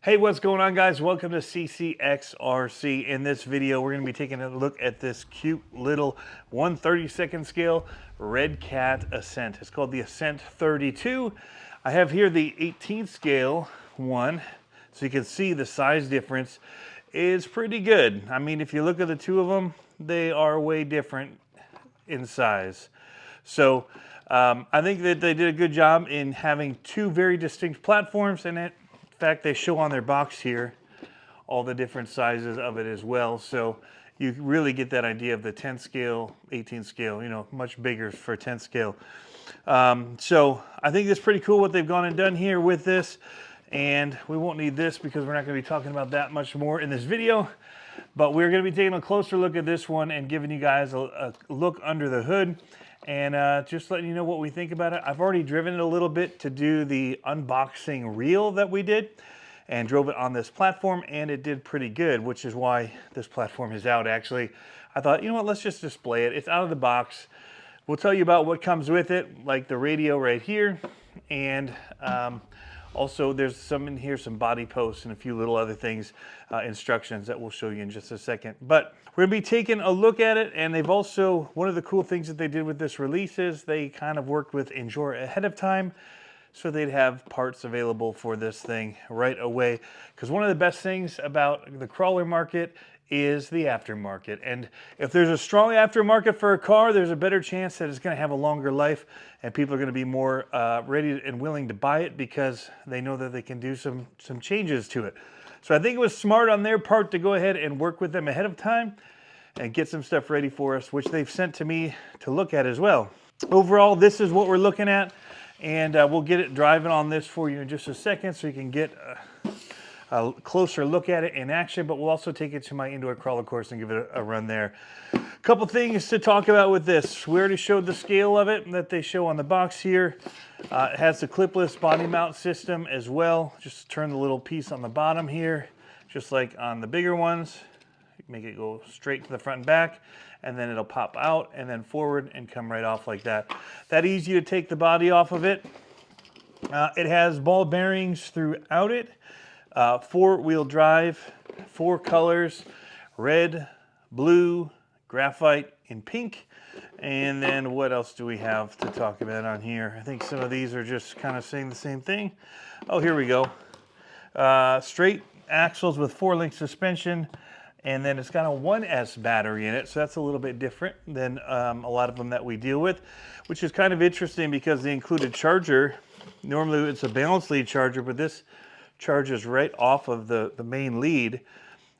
Hey, what's going on, guys? Welcome to CCxRC. In this video, we're going to be taking a look at this cute little 1/32 scale Redcat Ascent. It's called the Ascent 32. I have here the 18th scale one, so you can see the size difference is pretty good. I mean, if you look at the two of them, they are way different in size. So I think that they did a good job in having two very distinct platforms, and in fact, they show on their box here all the different sizes of it as well. So you really get that idea of the 10 scale, 18 scale, you know, much bigger for 10 scale. So I think it's pretty cool what they've gone and done here with this. And we won't need this because we're not going to be talking about that much more in this video. But we're going to be taking a closer look at this one and giving you guys a look under the hood and just letting you know what we think about it. I've already driven it a little bit to do the unboxing reel that we did and drove it on this platform, and it did pretty good, which is why this platform is out actually. I thought, you know what, let's just display it. It's out of the box. We'll tell you about what comes with it, like the radio right here, and also there's some in here, some body posts and a few little other things, instructions that we'll show you in just a second. But we're gonna be taking a look at it, and they've also, one of the cool things that they did with this release is they kind of worked with Injora ahead of time, so they'd have parts available for this thing right away. Because one of the best things about the crawler market is the aftermarket. And if there's a strong aftermarket for a car, there's a better chance that it's going to have a longer life and people are going to be more ready and willing to buy it because they know that they can do some changes to it. So I think it was smart on their part to go ahead and work with them ahead of time and get some stuff ready for us, which they've sent to me to look at as well. Overall, this is what we're looking at, and we'll get it driving on this for you in just a second so you can get a closer look at it in action, but we'll also take it to my indoor crawler course and give it a run there. A couple things to talk about with this. We already showed the scale of it that they show on the box here. It has the clipless body mount system as well. Just turn the little piece on the bottom here, just like on the bigger ones. Make it go straight to the front and back, and then it'll pop out and then forward and come right off like that. That easy to take the body off of it. It has ball bearings throughout it. 4-wheel drive, 4 colors, red, blue, graphite, and pink. And then what else do we have to talk about on here? I think some of these are just kind of saying the same thing. Oh, here we go. Straight axles with 4-link suspension. And then it's got a 1S battery in it, so that's a little bit different than a lot of them that we deal with, which is kind of interesting because the included charger, normally it's a balance lead charger, but this charges right off of the main lead,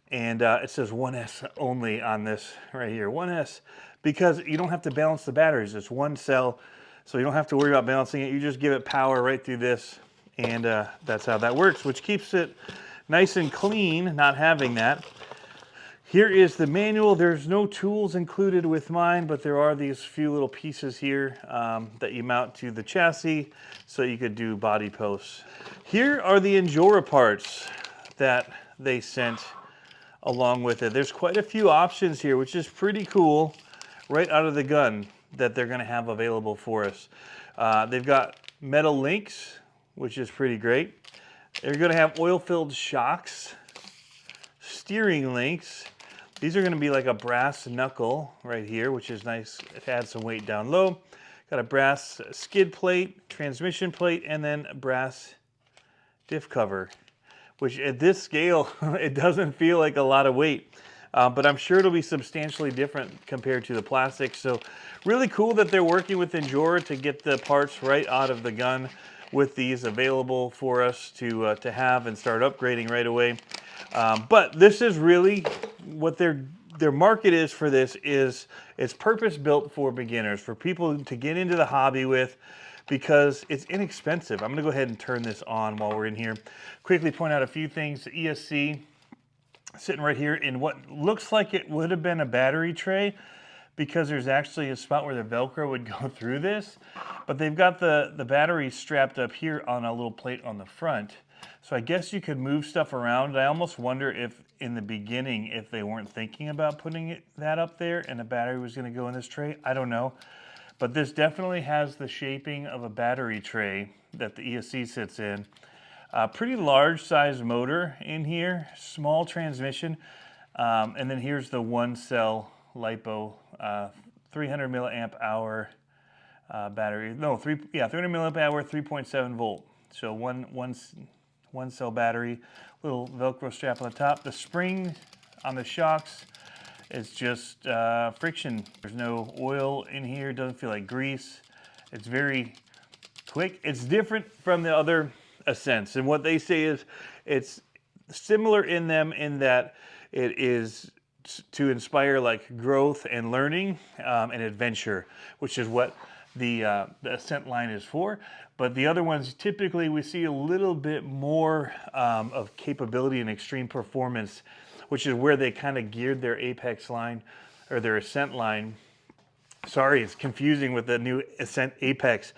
and it says 1S only on this right here, 1S, because you don't have to balance the batteries. It's one cell, so you don't have to worry about balancing it. You just give it power right through this, and that's how that works, which keeps it nice and clean, not having that. Here is the manual. There's no tools included with mine, but there are these few little pieces here that you mount to the chassis so you could do body posts. Here are the Injora parts that they sent along with it. There's quite a few options here, which is pretty cool right out of the gun that they're going to have available for us. They've got metal links, which is pretty great. They're going to have oil-filled shocks, steering links. These are going to be like a brass knuckle right here, which is nice. It adds some weight down low. Got a brass skid plate, transmission plate, and then a brass diff cover, which at this scale, it doesn't feel like a lot of weight. But I'm sure it'll be substantially different compared to the plastic. So really cool that they're working with Injora to get the parts right out of the gun with these available for us to have and start upgrading right away. But this is really what their market is for this. Is it's purpose built for beginners, for people to get into the hobby with, because it's inexpensive. I'm going to go ahead and turn this on while we're in here. Quickly point out a few things. The ESC sitting right here in what looks like it would have been a battery tray, because there's actually a spot where the Velcro would go through this, but they've got the battery strapped up here on a little plate on the front. So I guess you could move stuff around. I almost wonder if in the beginning, if they weren't thinking about putting that up there and the battery was going to go in this tray. I don't know. But this definitely has the shaping of a battery tray that the ESC sits in. Pretty large size motor in here, small transmission, and then here's the 1-cell LiPo, 300 milliamp hour battery. No, 300 milliamp hour, 3.7 volt. So one cell battery, little Velcro strap on the top. The spring on the shocks is just friction. There's no oil in here. It doesn't feel like grease. It's very quick. It's different from the other Ascents, and what they say is it's similar in them in that it is to inspire like growth and learning and adventure, which is what the Ascent line is for. But the other ones, typically we see a little bit more of capability and extreme performance, which is where they kind of geared their Apex line or their Ascent line. Sorry, it's confusing with the new Ascent Apex.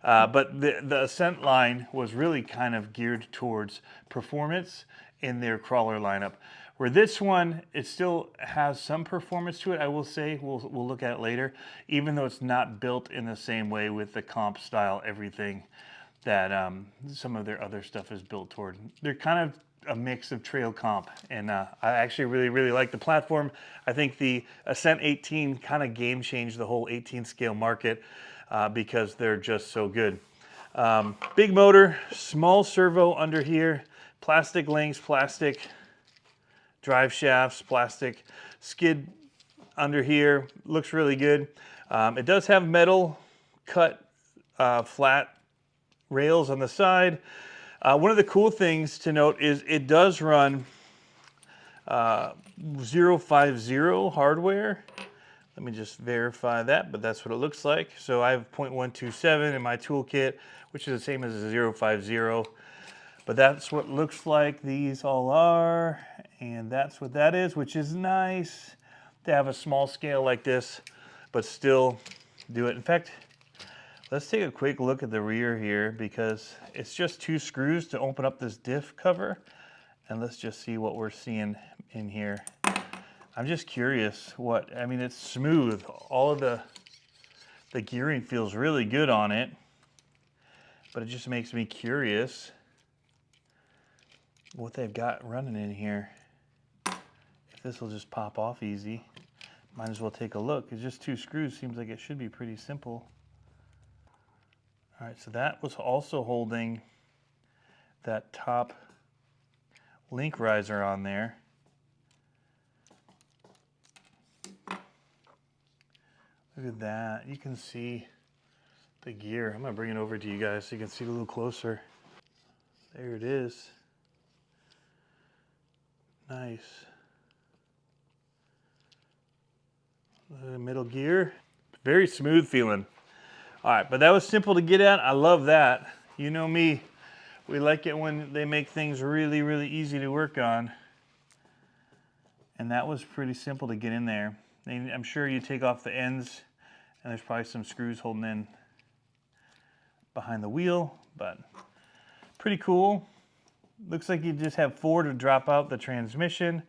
But the Ascent line was really kind of geared towards performance in their crawler lineup. Where this one, it still has some performance to it, I will say. We'll look at it later, even though it's not built in the same way with the comp style, everything that some of their other stuff is built toward. They're kind of a mix of trail comp, and I actually really like the platform. I think the Ascent 18 kind of game changed the whole 18 scale market because they're just so good. Big motor, small servo under here, plastic links, plastic drive shafts, plastic skid under here. Looks really good. It does have metal cut flat rails on the side. One of the cool things to note is it does run 050 hardware. Let me just verify that, but that's what it looks like. So I have 0.127 in my toolkit, which is the same as a 050. But that's what it looks like these all are, and that's what that is, which is nice to have a small scale like this, but still do it. In fact, let's take a quick look at the rear here, because it's just 2 screws to open up this diff cover, and let's just see what we're seeing in here. I'm just curious I mean, it's smooth. All of the gearing feels really good on it, but it just makes me curious what they've got running in here. If this will just pop off easy, might as well take a look. It's just 2 screws, seems like it should be pretty simple. All right, so that was also holding that top link riser on there. Look at that. You can see the gear. I'm going to bring it over to you guys so you can see it a little closer. There it is. Nice. The middle gear. Very smooth feeling. All right, but that was simple to get at. I love that. You know me. We like it when they make things really easy to work on. And that was pretty simple to get in there. I'm sure you take off the ends, and there's probably some screws holding in behind the wheel, but pretty cool. Looks like you just have 4 to drop out the transmission.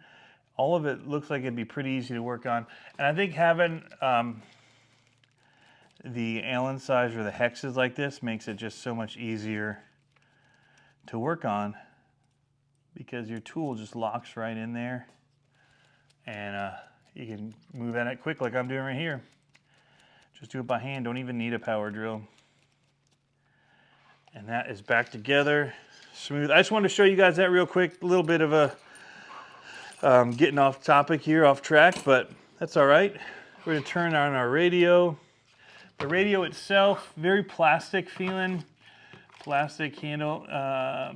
All of it looks like it'd be pretty easy to work on. And I think having the Allen size or the hexes like this makes it just so much easier to work on, because your tool just locks right in there, and you can move at it quick like I'm doing right here. Just do it by hand, don't even need a power drill. And that is back together, smooth. I just wanted to show you guys that real quick. A little bit of a getting off topic here, off track, but that's all right. We're gonna turn on our radio. The radio itself, very plastic feeling, plastic handle,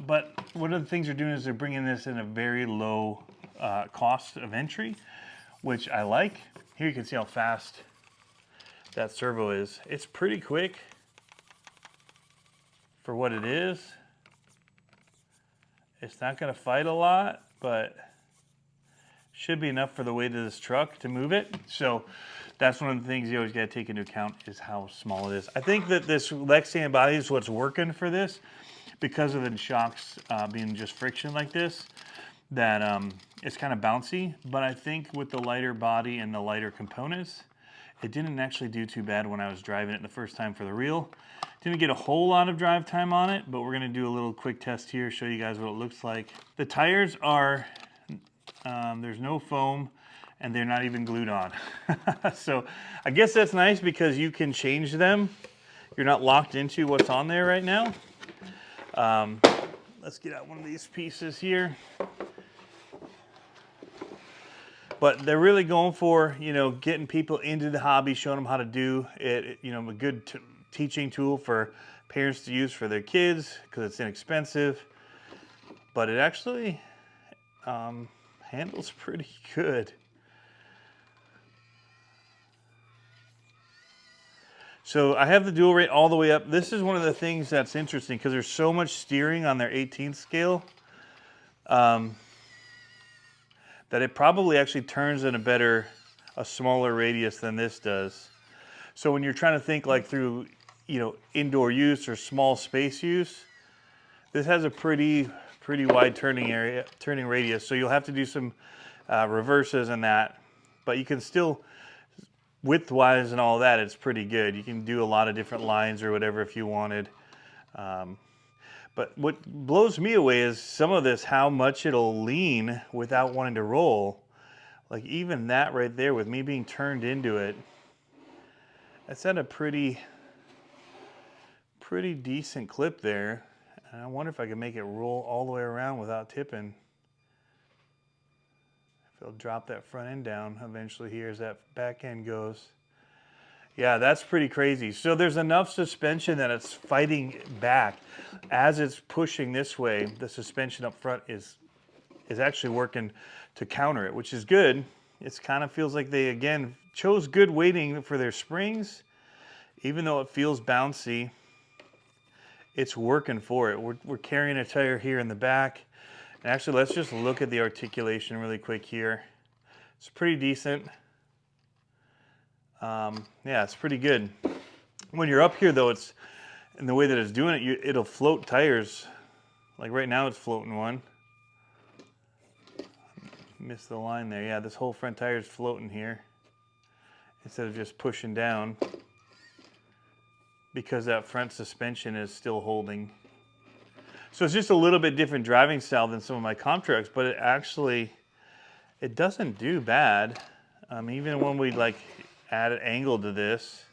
but one of the things they're doing is they're bringing this in a very low cost of entry, which I like. Here you can see how fast that servo is. It's pretty quick for what it is. It's not going to fight a lot, but should be enough for the weight of this truck to move it. So that's one of the things you always got to take into account, is how small it is. I think that this Lexan body is what's working for this, because of the shocks being just friction like this, that it's kind of bouncy. But I think with the lighter body and the lighter components, it didn't actually do too bad when I was driving it the first time for the reel, Didn't get a whole lot of drive time on it, but we're gonna do a little quick test here, show you guys what it looks like. The tires are, there's no foam and they're not even glued on. So I guess that's nice because you can change them. You're not locked into what's on there right now. Let's get out one of these pieces here. But they're really going for, you know, getting people into the hobby, showing them how to do it, you know, a good teaching tool for parents to use for their kids because it's inexpensive. But it actually handles pretty good. So I have the dual rate all the way up. This is one of the things that's interesting because there's so much steering on their 18th scale that it probably actually turns in a smaller radius than this does. So when you're trying to think like through, you know, indoor use or small space use, this has a pretty wide turning radius. So you'll have to do some reverses in that, but you can still, width-wise and all that, it's pretty good. You can do a lot of different lines or whatever if you wanted. But what blows me away is some of this, how much it'll lean without wanting to roll. Like even that right there with me being turned into it, that's at a pretty decent clip there. And I wonder if I can make it roll all the way around without tipping. If it'll drop that front end down eventually here as that back end goes. Yeah, that's pretty crazy. So there's enough suspension that it's fighting back. As it's pushing this way, the suspension up front is actually working to counter it, which is good. It kind of feels like they, again, chose good weighting for their springs. Even though it feels bouncy, it's working for it. We're carrying a tire here in the back. And actually, let's just look at the articulation really quick here. It's pretty decent. Yeah, it's pretty good. When you're up here, though, it's in the way that it's doing it, it'll float tires. Like right now, it's floating one. Missed the line there. Yeah, this whole front tire is floating here instead of just pushing down because that front suspension is still holding. So it's just a little bit different driving style than some of my comp trucks, but it doesn't do bad. Even when we like add an angle to this,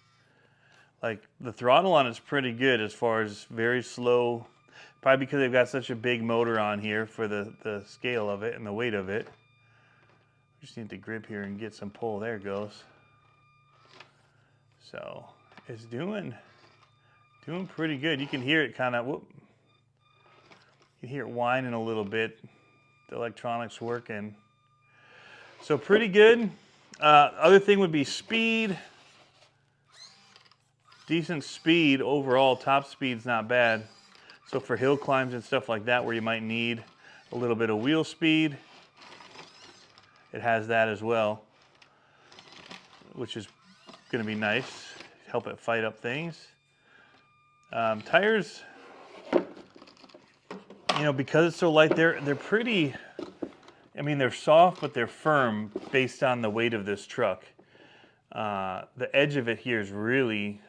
like the throttle on it's pretty good as far as very slow, probably because they've got such a big motor on here for the scale of it and the weight of it. Just need to grip here and get some pull. There it goes. So it's doing pretty good. You can hear it kind of, you hear it whining a little bit. The electronics working. So pretty good. Other thing would be speed. Decent speed overall. Top speed's not bad. So for hill climbs and stuff like that where you might need a little bit of wheel speed, it has that as well, which is going to be nice. Help it fight up things. Tires, you know, because it's so light, they're pretty, I mean, they're soft, but they're firm based on the weight of this truck. The edge of it here is really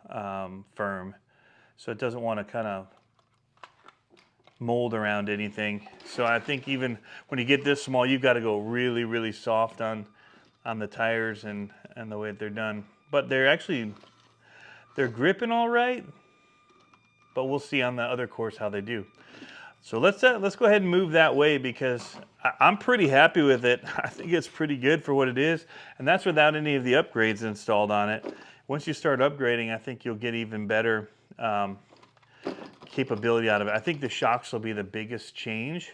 firm, so it doesn't want to kind of mold around anything. So I think even when you get this small, you've got to go really, really soft on the tires and the way that they're done. But they're gripping all right, but we'll see on the other course how they do. So let's go ahead and move that way because I'm pretty happy with it. I think it's pretty good for what it is, and that's without any of the upgrades installed on it. Once you start upgrading, I think you'll get even better capability out of it. I think the shocks will be the biggest change,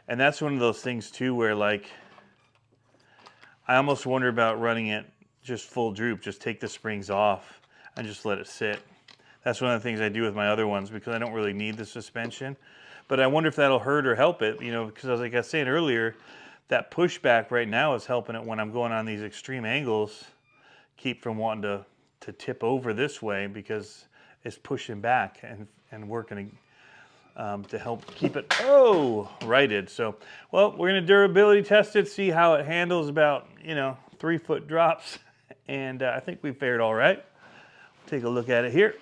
and that's one of those things too where like I almost wonder about running it just full droop, just take the springs off and just let it sit. That's one of the things I do with my other ones because I don't really need the suspension. But I wonder if that'll hurt or help it, you know, because like I was saying earlier, that pushback right now is helping it when I'm going on these extreme angles, keep from wanting to tip over this way because it's pushing back and working to help keep it, righted. So, well, we're going to durability test it, see how it handles about, 3-foot drops. And I think we fared all right. Take a look at it here.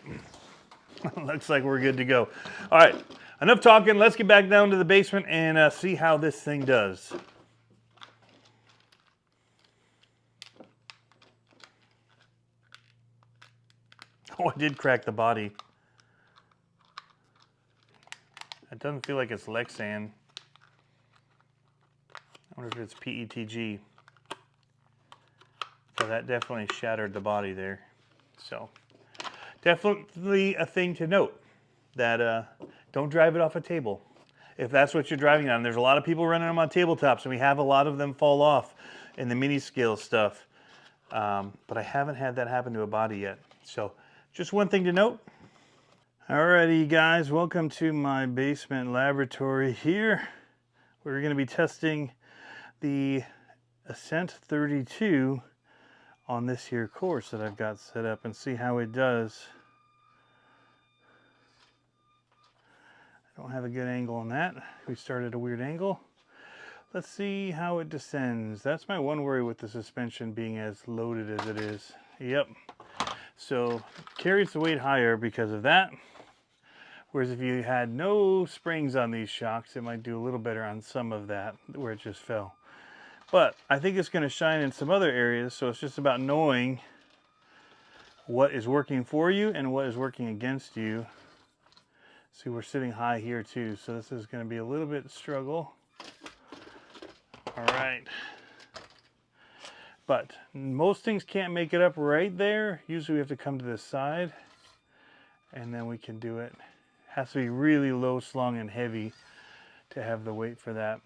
Looks like we're good to go. All right, enough talking. Let's get back down to the basement and see how this thing does. Oh, I did crack the body. It doesn't feel like it's Lexan. I wonder if it's PETG. So that definitely shattered the body there. So definitely a thing to note, that don't drive it off a table. If that's what you're driving on, there's a lot of people running them on tabletops, and we have a lot of them fall off in the mini scale stuff. But I haven't had that happen to a body yet. So just one thing to note. Alrighty guys, welcome to my basement laboratory here. We're going to be testing the Ascent 32 on this here course that I've got set up and see how it does. I don't have a good angle on that. We started a weird angle. Let's see how it descends. That's my one worry with the suspension being as loaded as it is. Yep. So carries the weight higher because of that. Whereas if you had no springs on these shocks, it might do a little better on some of that where it just fell. But I think it's going to shine in some other areas, so it's just about knowing what is working for you and what is working against you. See, we're sitting high here too, so this is going to be a little bit of struggle. All right. But most things can't make it up right there. Usually we have to come to this side, and then we can do it. Has to be really low slung and heavy to have the weight for that.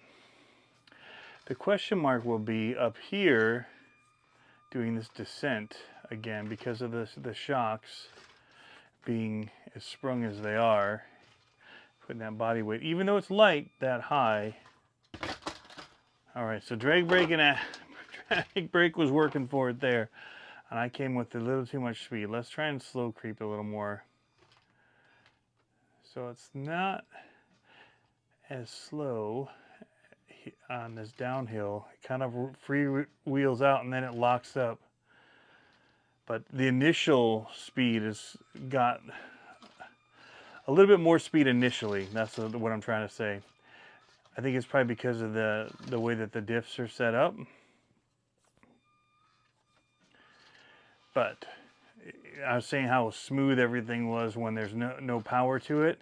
The question mark will be up here doing this descent again because of the shocks being as sprung as they are, putting that body weight, even though it's light that high. All right, so drag brake and drag brake was working for it there, and I came with a little too much speed. Let's try and slow creep a little more. So it's not as slow on this downhill. It kind of free wheels out and then it locks up. But the initial speed has got a little bit more speed initially. That's what I'm trying to say. I think it's probably because of the way that the diffs are set up. But I was saying how smooth everything was when there's no power to it.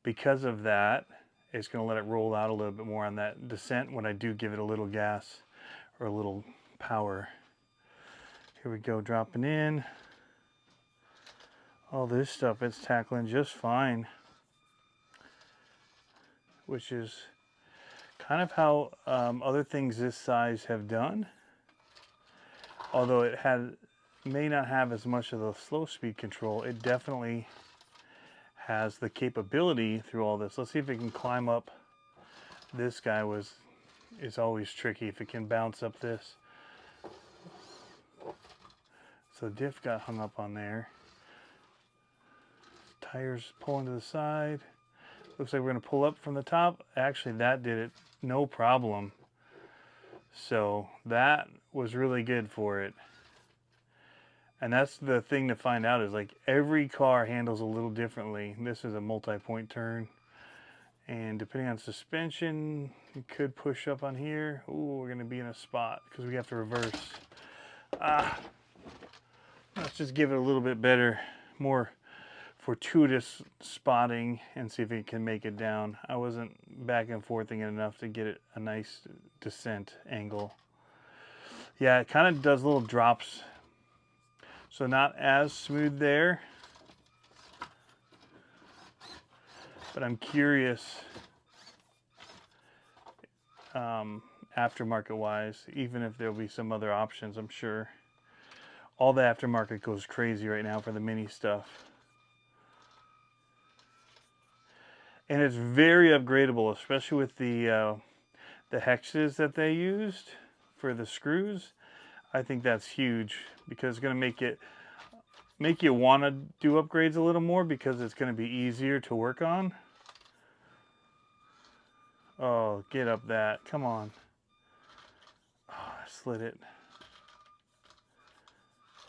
Because of that, it's going to let it roll out a little bit more on that descent when I do give it a little gas or a little power. Here we go, dropping in. All this stuff it's tackling just fine, which is kind of how other things this size have done. Although it may not have as much of the slow speed control, it definitely has the capability through all this. Let's see if it can climb up. This guy is always tricky if it can bounce up this. So diff got hung up on there. Tires pulling to the side. Looks like we're going to pull up from the top. Actually, that did it no problem. So that was really good for it. And that's the thing to find out, is like every car handles a little differently. This is a multi-point turn. And depending on suspension, you could push up on here. Ooh, we're going to be in a spot because we have to reverse. Let's just give it a little bit better, more fortuitous spotting and see if it can make it down. I wasn't back and forthing it enough to get it a nice descent angle. Yeah, it kind of does little drops. So not as smooth there, but I'm curious aftermarket wise, even if there'll be some other options. I'm sure all the aftermarket goes crazy right now for the mini stuff. And it's very upgradable, especially with the hexes that they used for the screws. I think that's huge because it's going to make you want to do upgrades a little more because it's going to be easier to work on. Oh, get up that. Come on. Oh, I slid it.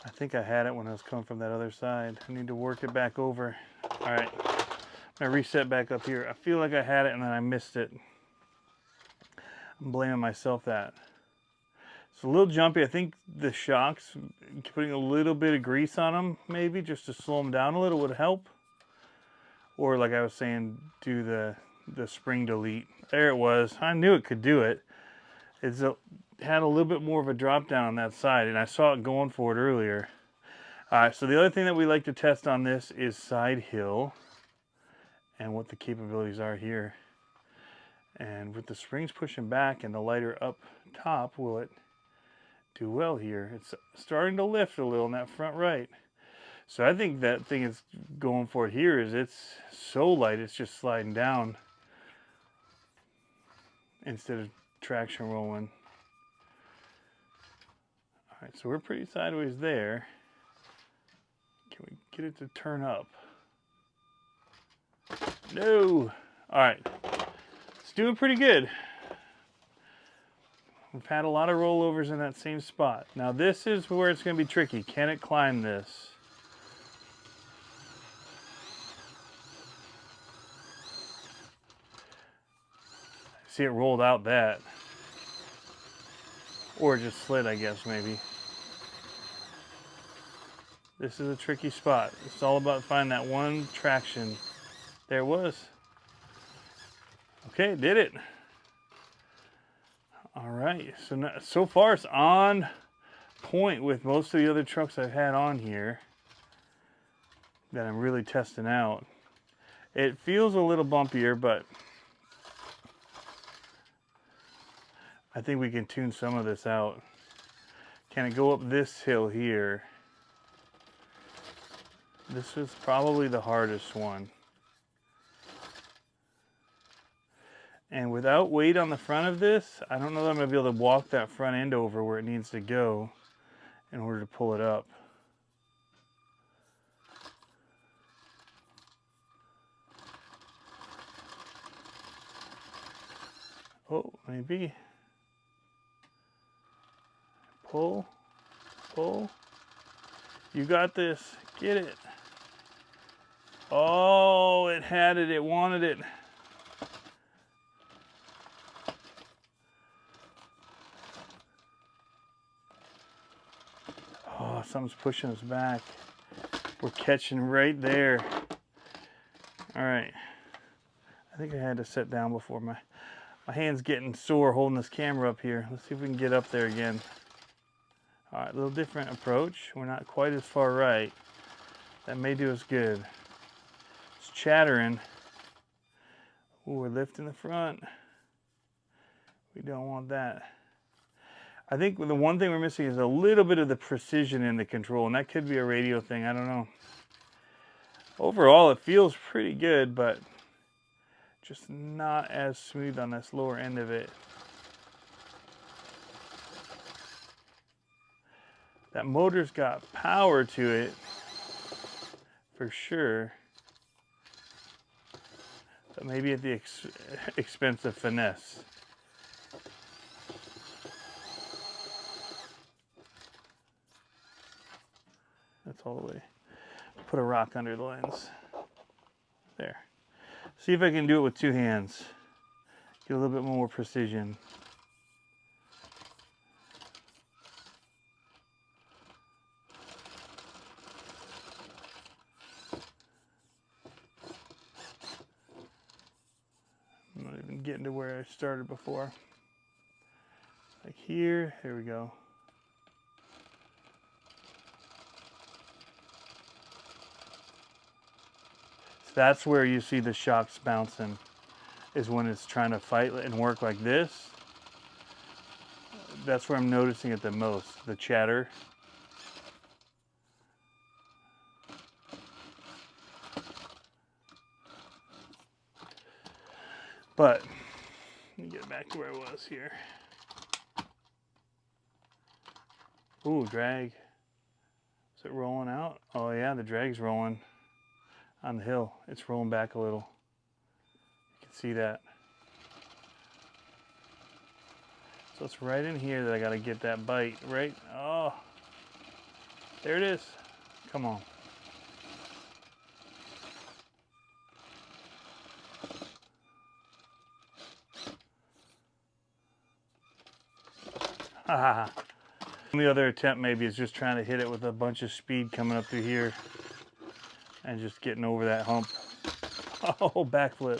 I think I had it when I was coming from that other side. I need to work it back over. All right, I'm gonna reset back up here. I feel like I had it and then I missed it. I'm blaming myself that. It's a little jumpy. I think the shocks, putting a little bit of grease on them maybe just to slow them down a little would help. Or like I was saying, do the spring delete. There it was. I knew it could do it. It's had a little bit more of a drop down on that side, and I saw it going for it earlier. All right, so the other thing that we like to test on this is side hill and what the capabilities are here. And with the springs pushing back and the lighter up top, will it do well here? It's starting to lift a little in that front right. So I think that thing is going for it here is it's so light it's just sliding down instead of traction rolling. All right, so we're pretty sideways there. Can we get it to turn up? No. All right, it's doing pretty good. We've had a lot of rollovers in that same spot. Now this is where it's going to be tricky. Can it climb this? See, it rolled out that. Or just slid, I guess, maybe. This is a tricky spot. It's all about finding that one traction. There it was. Okay, did it. All right, so far it's on point with most of the other trucks I've had on here that I'm really testing out. It feels a little bumpier, but I think we can tune some of this out. Can it go up this hill here? This is probably the hardest one. And without weight on the front of this, I don't know that I'm gonna be able to walk that front end over where it needs to go in order to pull it up. Oh, maybe. Pull, pull. You got this, get it. Oh, it had it, it wanted it. Oh, something's pushing us back. We're catching right there. All right. I think I had to sit down before my hand's getting sore holding this camera up here. Let's see if we can get up there again. All right, a little different approach. We're not quite as far right. That may do us good. It's chattering. Ooh, we're lifting the front. We don't want that. I think the one thing we're missing is a little bit of the precision in the control, and that could be a radio thing, I don't know. Overall, it feels pretty good, but just not as smooth on this lower end of it. That motor's got power to it, for sure. But maybe at the expense of finesse. That's all the way. Put a rock under the lens. There. See if I can do it with two hands. Get a little bit more precision. I'm not even getting to where I started before. Like here, here we go. That's where you see the shocks bouncing, is when it's trying to fight and work like this. That's where I'm noticing it the most, the chatter. But, let me get back to where I was here. Ooh, drag. Is it rolling out? Oh yeah, the drag's rolling on the hill. It's rolling back a little. You can see that. So it's right in here that I gotta get that bite, right? Oh. There it is. Come on. Ha. The other attempt maybe is just trying to hit it with a bunch of speed coming up through here and just getting over that hump. Oh, backflip.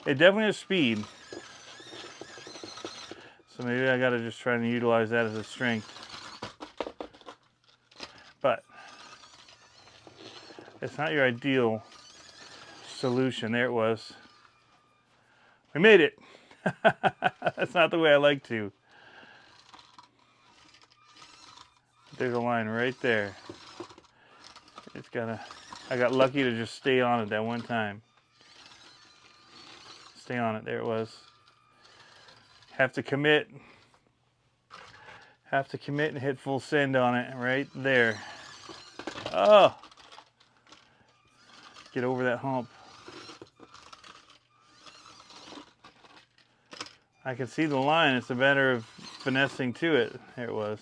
It definitely has speed. So maybe I gotta just try to utilize that as a strength. But it's not your ideal solution. There it was. We made it. That's not the way I like to. There's a line right there. It's gotta, I got lucky to just stay on it that one time. Stay on it, there it was. Have to commit and hit full send on it right there. Oh! Get over that hump. I can see the line, it's a matter of finessing to it. There it was.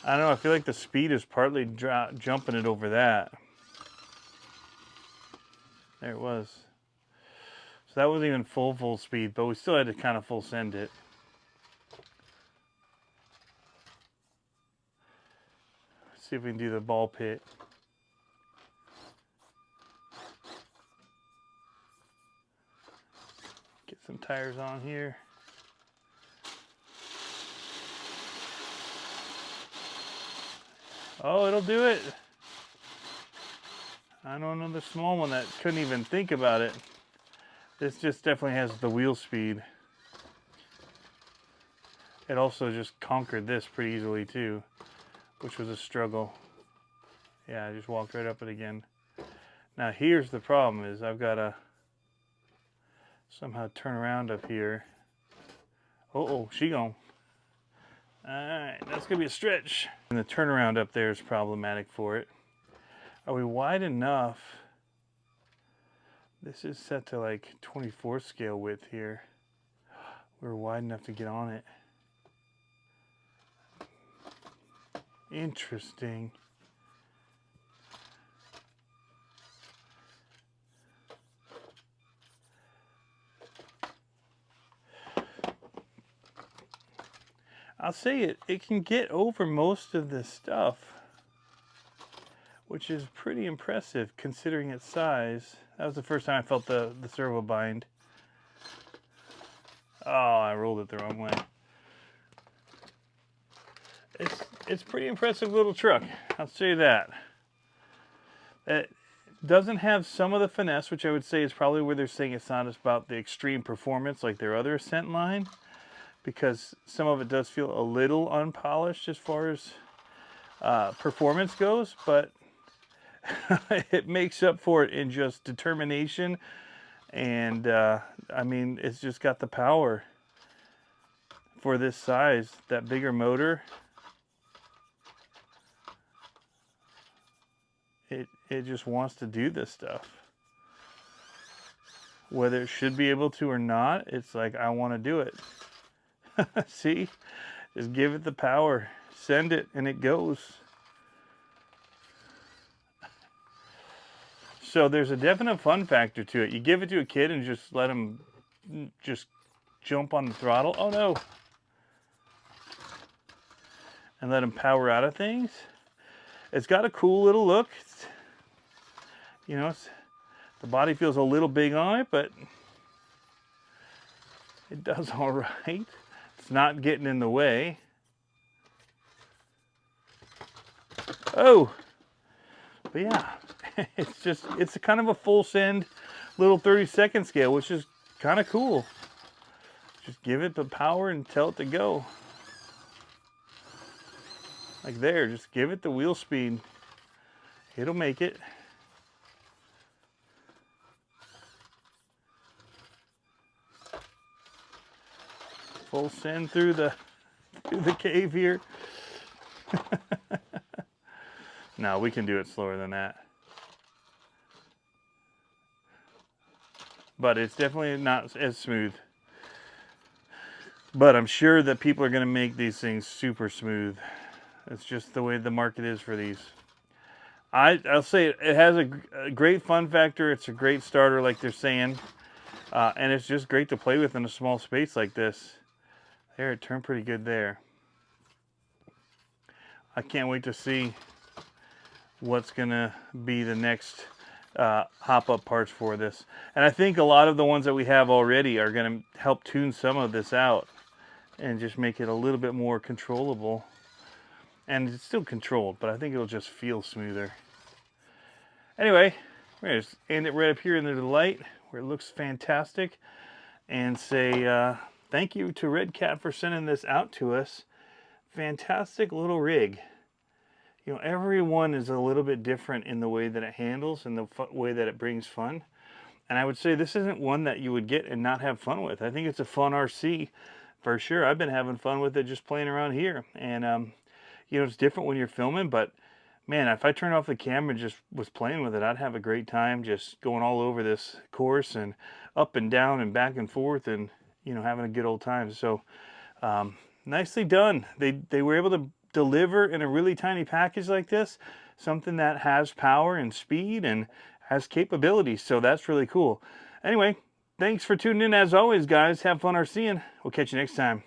I don't know, I feel like the speed is partly jumping it over that. There it was. So that wasn't even full speed, but we still had to kind of full send it. Let's see if we can do the ball pit. Get some tires on here. Oh, it'll do it. I know another small one that couldn't even think about it. This just definitely has the wheel speed. It also just conquered this pretty easily too, which was a struggle. Yeah, I just walked right up it again. Now here's the problem is I've got to somehow turn around up here. Uh-oh, she gone. Alright, that's going to be a stretch. And the turnaround up there is problematic for it. Are we wide enough? This is set to like 24 scale width here. We're wide enough to get on it. Interesting. I'll say it can get over most of this stuff, which is pretty impressive considering its size. That was the first time I felt the servo bind. Oh, I rolled it the wrong way. It's pretty impressive little truck, I'll say that. It doesn't have some of the finesse, which I would say is probably where they're saying it's not about the extreme performance like their other Ascent line, because some of it does feel a little unpolished as far as performance goes, but it makes up for it in just determination, and I mean, it's just got the power for this size. That bigger motor, it just wants to do this stuff. Whether it should be able to or not, it's like, I want to do it. See? Just give it the power. Send it, and it goes. So there's a definite fun factor to it. You give it to a kid and just let him just jump on the throttle. Oh, no. And let him power out of things. It's got a cool little look. You know, the body feels a little big on it, but it does all right. It's not getting in the way. Oh, but yeah, it's kind of a full send little 30-second scale, which is kind of cool. Just give it the power and tell it to go. Like there, just give it the wheel speed. It'll make it. Full send through the cave here. No, we can do it slower than that. But it's definitely not as smooth. But I'm sure that people are going to make these things super smooth. It's just the way the market is for these. I'll say it has a great fun factor. It's a great starter, like they're saying. And it's just great to play with in a small space like this. There, it turned pretty good there. I can't wait to see what's gonna be the next hop-up parts for this. And I think a lot of the ones that we have already are gonna help tune some of this out and just make it a little bit more controllable. And it's still controlled, but I think it'll just feel smoother. Anyway, we're gonna just end it right up here into the light where it looks fantastic, and say thank you to Redcat for sending this out to us. Fantastic little rig. You know, every one is a little bit different in the way that it handles and the way that it brings fun. And I would say this isn't one that you would get and not have fun with. I think it's a fun RC for sure. I've been having fun with it just playing around here. And, you know, it's different when you're filming, but man, if I turned off the camera and just was playing with it, I'd have a great time just going all over this course and up and down and back and forth and, you know, having a good old time. So, nicely done. They were able to deliver in a really tiny package like this, something that has power and speed and has capabilities. So that's really cool. Anyway, thanks for tuning in as always, guys. Have fun RCing. We'll catch you next time.